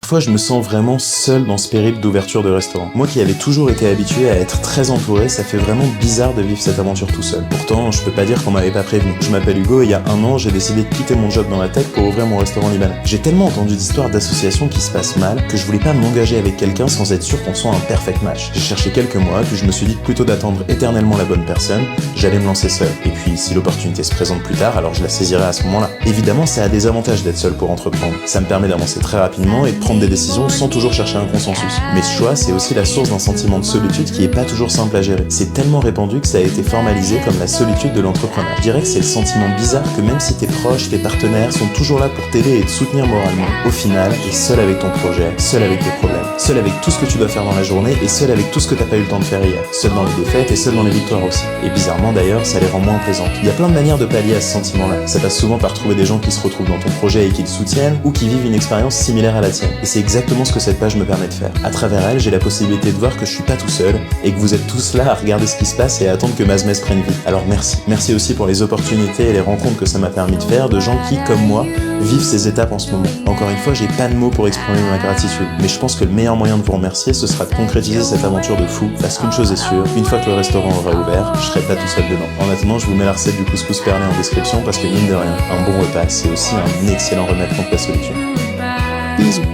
Parfois, je me sens vraiment seul dans ce périple d'ouverture de restaurant. Moi qui avais toujours été habitué à être très entouré, ça fait vraiment bizarre de vivre cette aventure tout seul. Pourtant, je peux pas dire qu'on m'avait pas prévenu. Je m'appelle Hugo et il y a un an, j'ai décidé de quitter mon job dans la tech pour ouvrir mon restaurant libanais. J'ai tellement entendu d'histoires d'associations qui se passent mal que je voulais pas m'engager avec quelqu'un sans être sûr qu'on soit un perfect match. J'ai cherché quelques mois, puis je me suis dit que plutôt d'attendre éternellement la bonne personne, j'allais me lancer seul. Et puis, si l'opportunité se présente plus tard, alors je la saisirai à ce moment-là. Évidemment, ça a des avantages d'être seul pour entreprendre. Ça me permet d'avancer très rapidement et de prendre des décisions sans toujours chercher un consensus. Mais ce choix, c'est aussi la source d'un sentiment de solitude qui est pas toujours simple à gérer. C'est tellement répandu que ça a été formalisé comme la solitude de l'entrepreneur. Je dirais que c'est le sentiment bizarre que même si tes proches, tes partenaires sont toujours là pour t'aider et te soutenir moralement, au final, t'es seul avec ton projet, seul avec tes problèmes, seul avec tout ce que tu dois faire dans la journée et seul avec tout ce que t'as pas eu le temps de faire hier. Seul dans les défaites et seul dans les victoires aussi. Et bizarrement d'ailleurs, ça les rend moins présentes. Il y a plein de manières de pallier à ce sentiment-là. Ça passe souvent par trouver des gens qui se retrouvent dans ton projet et qui te soutiennent ou qui vivent une expérience similaire à la tienne. Et c'est exactement ce que cette page me permet de faire. À travers elle, j'ai la possibilité de voir que je suis pas tout seul et que vous êtes tous là à regarder ce qui se passe et à attendre que Mazmez prenne vie. Alors merci. Merci aussi pour les opportunités et les rencontres que ça m'a permis de faire de gens qui, comme moi, vivent ces étapes en ce moment. Encore une fois, j'ai pas de mots pour exprimer ma gratitude, mais je pense que le meilleur moyen de vous remercier, ce sera de concrétiser cette aventure de fou, parce qu'une chose est sûre, une fois que le restaurant aura ouvert, je serai pas tout seul dedans. En attendant, je vous mets la recette du couscous perlé en description, parce que mine de rien, un bon repas, c'est aussi un excellent remède contre la solitude. Bisous.